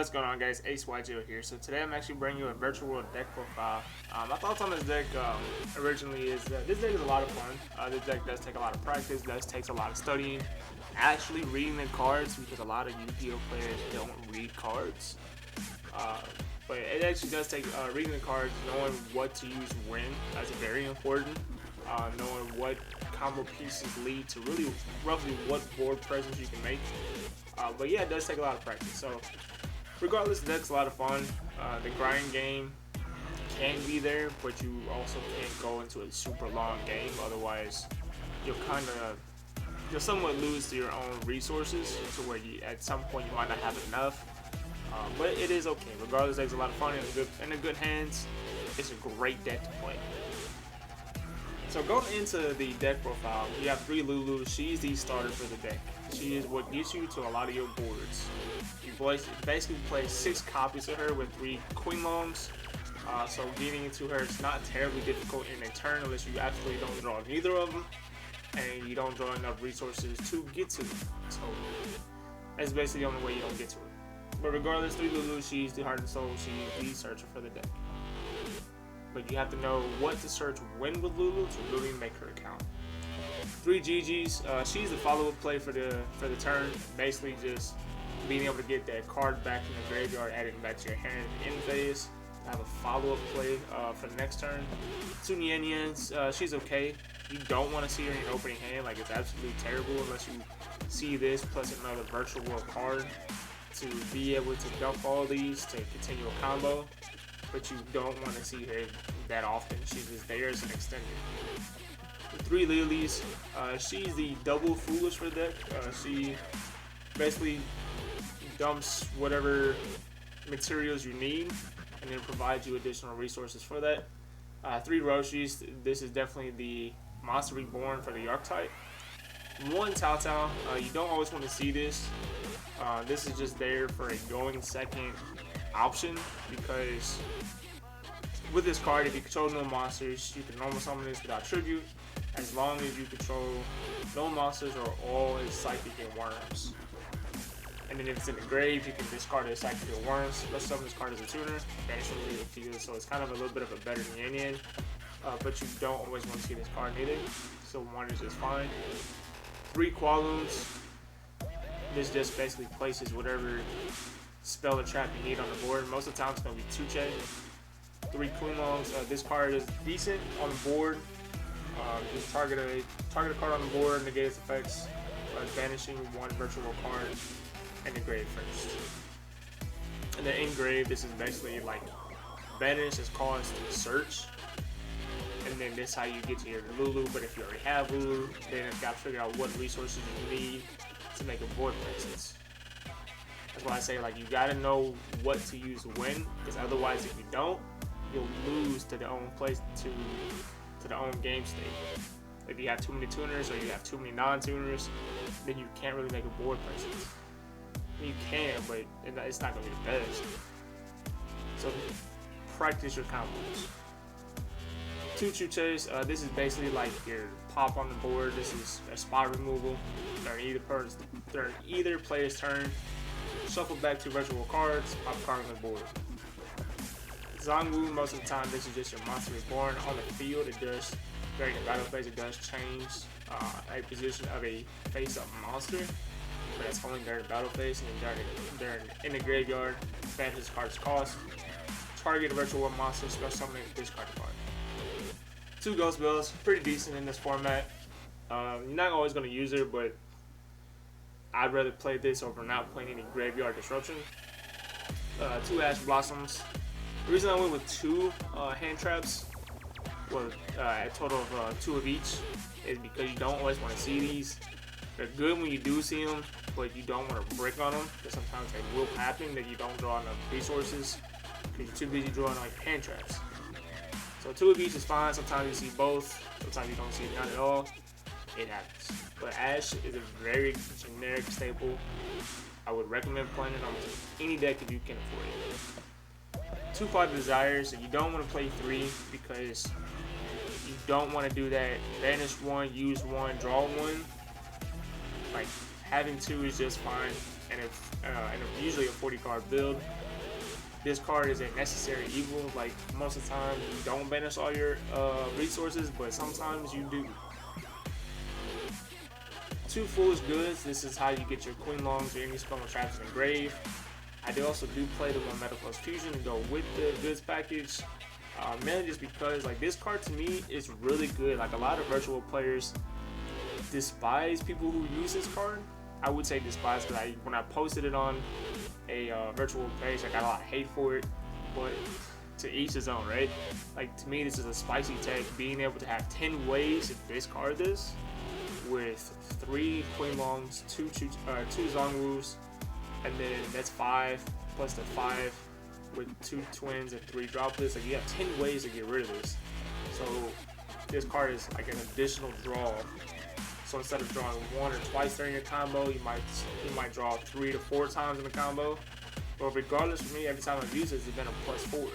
What's going on, guys? AceYGO here. So today I'm actually bringing you a virtual world deck profile. My thoughts on this deck originally is that this deck is a lot of fun. This deck does take a lot of practice, does takes a lot of studying, actually reading the cards, because a lot of Yu-Gi-Oh players don't read cards. But it actually does take reading the cards, knowing what to use when. That's very important. Knowing what combo pieces lead to really roughly what board presence you can make. But yeah, it does take a lot of practice. So regardless, the deck's a lot of fun. The grind game can be there, but you also can't go into a super long game. Otherwise, you'll somewhat lose to your own resources, to where at some point you might not have enough. But it is okay. Regardless, the deck's a lot of fun in good hands. It's a great deck to play. So going into the deck profile, you have 3 Lulu. She's the starter for the deck. She is what gets you to a lot of your boards. You basically play 6 copies of her with 3 Queen Longs. So getting into her is not terribly difficult in a turn unless you absolutely don't draw neither of them and you don't draw enough resources to get to them. So that's basically the only way you don't get to her. But regardless, 3 Lulu, she's the heart and soul. She's the searcher for the deck. But you have to know what to search when with Lulu to really make her count. 3 GGs, she's the follow-up play for the turn. Basically just being able to get that card back in the graveyard, adding back to your hand in phase. Have a follow-up play for the next turn. 2 Nyan Nyans, she's okay. You don't want to see her in your opening hand, like it's absolutely terrible unless you see this plus another virtual world card to be able to dump all these to continue a combo. But you don't want to see her that often. She's just there as an extender. 3 Lilies, she's the double foolish for the deck. She basically dumps whatever materials you need and then provides you additional resources for that. 3 Roshis, this is definitely the Monster Reborn for the archetype. 1 Tao Tao, you don't always want to see this. This is just there for a going second option, because with this card, if you control no monsters, you can normal summon this without tribute, as long as you control no monsters or all his psychic and worms. And then if it's in the grave, you can discard his psychic and worms. Let's summon this card as a tuner, banish from the field, so it's kind of a little bit of a better Nyan Nyan. But you don't always want to see this card either, so 1 is just fine. 3 Qualoons, this just basically places whatever spell or trap you need on the board. Most of the time it's going to be 2 Che. 3 Queen Longs. This card is decent on the board. Just target a card on the board, negate its effects, banishing 1 virtual card in the grave first. And then in grave, this is basically like banish is caused to search. And then this is how you get to your Lulu. But if you already have Lulu, then you've got to figure out what resources you need to make a board presence. That's why I say, like, you gotta know what to use when, because otherwise, if you don't, you'll lose to the own place to the own game state. If you have too many tuners or you have too many non-tuners, then you can't really make a board presence. You can, but it's not gonna be the best. So practice your combos. 2 Chuches, this is basically like your pop on the board. This is a spot removal during either player's turn. Shuffle back 2 virtual cards, pop a card on the board. Zangwu, most of the time, this is just your Monster Reborn. On the field, it does, during the battle phase, it does change a position of a face-up monster. But that's only during the battle phase, and then in the graveyard, banish this card's cost. Target a virtual world monster, special summon, discard the card. 2 Ghost Bells, pretty decent in this format. You're not always going to use her, but I'd rather play this over not playing any Graveyard Disruption. 2 Ash Blossoms. The reason I went with 2 hand traps, well, a total of 2 of each, is because you don't always want to see these. They're good when you do see them, but you don't want to brick on them, because sometimes it will happen that you don't draw enough resources because you're too busy drawing on your hand traps. So 2 of each is fine. Sometimes you see both, sometimes you don't see none at all. It happens. But Ash is a very generic staple. I would recommend playing it on any deck if you can afford it. 2 Five Desires, you don't want to play 3 because you don't want to do that. Banish 1, use 1, draw 1. Like, having 2 is just fine. and usually a 40 card build. This card is a necessary evil. Like, most of the time, you don't banish all your resources, but sometimes you do. 2 Foolish Goods. This is how you get your Queen Longs or any spell traps in the grave. I also do play them on Metal Plus Fusion to go with the goods package. Mainly just because, like, this card to me is really good. Like, a lot of virtual players despise people who use this card. I would say despise because when I posted it on a virtual page, I got a lot of hate for it, but to each his own, right? Like, to me, this is a spicy tech. Being able to have 10 ways to discard this with 3 Queen Longs, 2 Zongwus, and then that's 5 plus the 5 with 2 twins and 3 droplets. Like, you have 10 ways to get rid of this. So this card is like an additional draw. So instead of drawing 1 or twice during your combo, you might draw 3 to 4 times in the combo. But regardless, for me, every time I've used this, it's been a +4.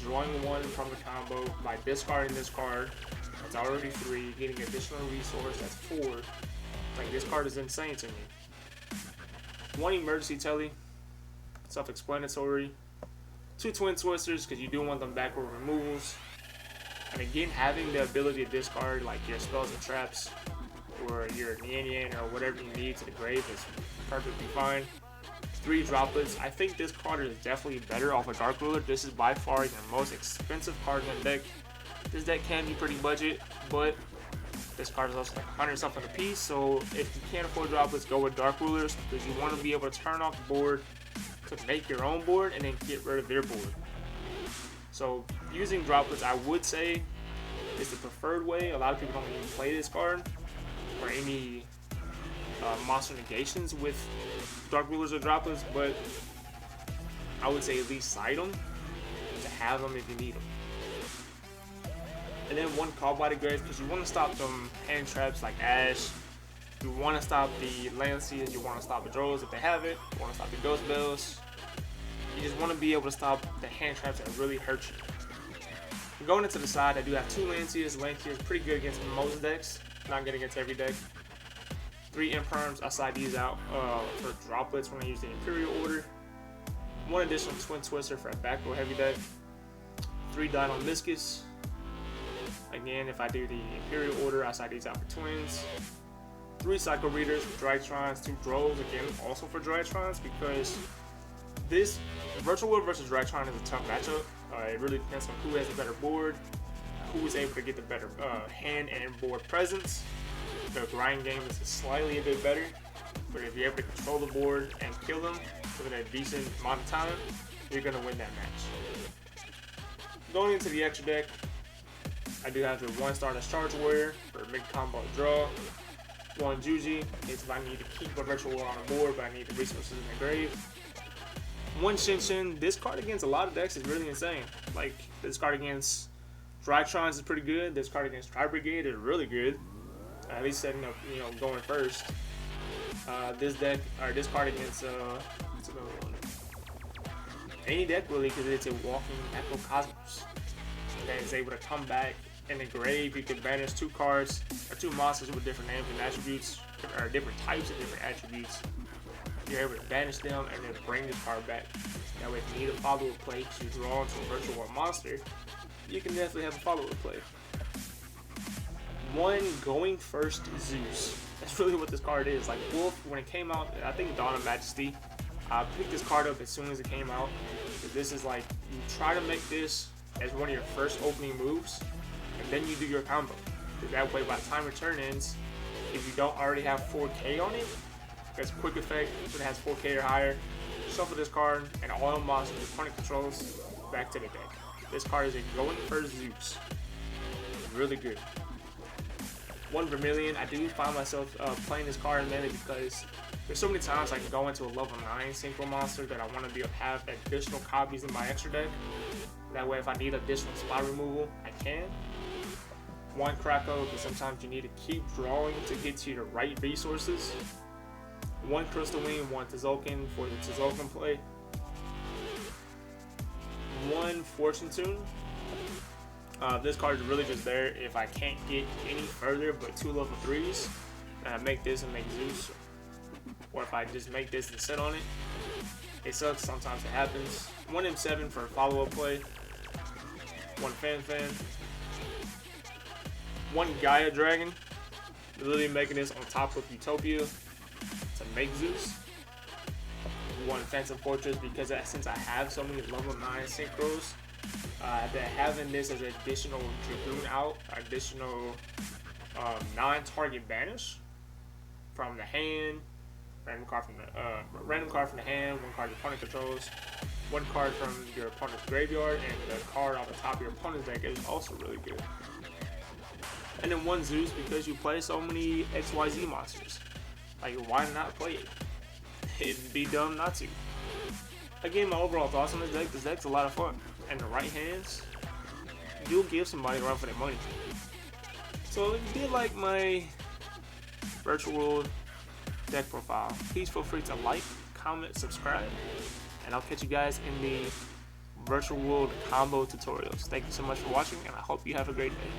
Drawing 1 from the combo by discarding this card, that's already 3. Getting additional resource, that's 4. Like, this card is insane to me. 1 emergency telly, self-explanatory. 2 twin twisters, because you do want them backward removals. And again, having the ability to discard like your spells and traps, or your Nian or whatever you need to the grave is perfectly fine. 3 droplets. I think this card is definitely better off a Dark Ruler. This is by far the most expensive card in the deck. This deck can be pretty budget, but this card is also like 100 something a piece. So if you can't afford droplets, go with Dark Rulers, because you want to be able to turn off the board to make your own board and then get rid of their board. So using droplets, I would say, is the preferred way. A lot of people don't even play this card or any monster negations with Dark Rulers or droplets, but I would say at least side them to have them if you need them. And then 1 Call Body Grave, because you want to stop them hand traps like Ash. You want to stop the Lanciers, you want to stop the Drows if they have it, you want to stop the Ghost Bells. You just want to be able to stop the hand traps that really hurt you. Going into the side, I do have 2 Lanciers. Lanciers pretty good against most decks, not good against every deck. 3 Imperms, I side these out for droplets when I use the Imperial Order. 1 additional Twin Twister for a back row heavy deck. 3 Dino Miscus. Again, if I do the Imperial Order, I side these out for twins. 3 Psycho Readers for Drytrons, 2 Drows, again, also for Drytrons, because this Virtual World versus Drytron is a tough matchup. It really depends on who has the better board, who is able to get the better hand and board presence. The grind game is slightly a bit better, but if you're able to control the board and kill them within a decent amount of time, you're going to win that match. Going into the extra deck, I do have the 1 Stardust Charge Warrior for mid-combo draw. 1 Juji, if I need to keep a Virtual War on the board, but I need the resources in the grave. 1 Shinshin. This card against a lot of decks is really insane. Like, this card against Drytrons is pretty good. This card against Tri Brigade is really good. At least setting up, going first. This card against what's another one? Any deck really, because it's a walking Echo Cosmos that is able to come back in the grave. You can banish 2 cards or 2 monsters with different names and attributes, or different types of different attributes. You're able to banish them and then bring this card back. That way, if you need a follow-up play to draw into a Virtual War monster, you can definitely have a follow-up play. 1 Going First Zeus. That's really what this card is. Like, Wolf, when it came out, I think Dawn of Majesty, I picked this card up as soon as it came out. This is like, you try to make this as one of your first opening moves, and then you do your combo. That way, by the time your turn ends, if you don't already have 4K on it, that's quick effect, if it has 4K or higher, shuffle this card and all monsters with opponent controls back to the deck. This card is a Going First Zeus. Really good. 1 Vermilion. I do find myself playing this card mainly because there's so many times I can go into a level 9 synchro monster that I want to have additional copies in my extra deck. That way, if I need additional spot removal, I can. 1 Krakow, because sometimes you need to keep drawing to get to the right resources. 1 Crystal Wing, 1 Tzolk'in for the Tzolk'in play. 1 Fortune Tune. This card is really just there if I can't get any further but 2 level 3s. Make this and make Zeus. or if I just make this and sit on it. It sucks, sometimes it happens. 1 M7 for follow-up play. 1 Fan, 1 Gaia Dragon. Literally making this on top of Utopia to make Zeus. 1 Phantom Fortress, because since I have so many level 9 synchros, that having this as an additional Dragoon out, additional non-target banish from the hand, random card from the hand, 1 card your opponent controls, 1 card from your opponent's graveyard, and the card on the top of your opponent's deck is also really good. And then 1 Zeus, because you play so many XYZ monsters. Like, why not play it? It'd be dumb not to. Again, my overall thoughts on this deck's a lot of fun. And the right hands, you'll give somebody a run for their money. So if you did like my virtual world deck profile, please feel free to like, comment, subscribe, and I'll catch you guys in the virtual world combo tutorials. Thank you so much for watching, and I hope you have a great day.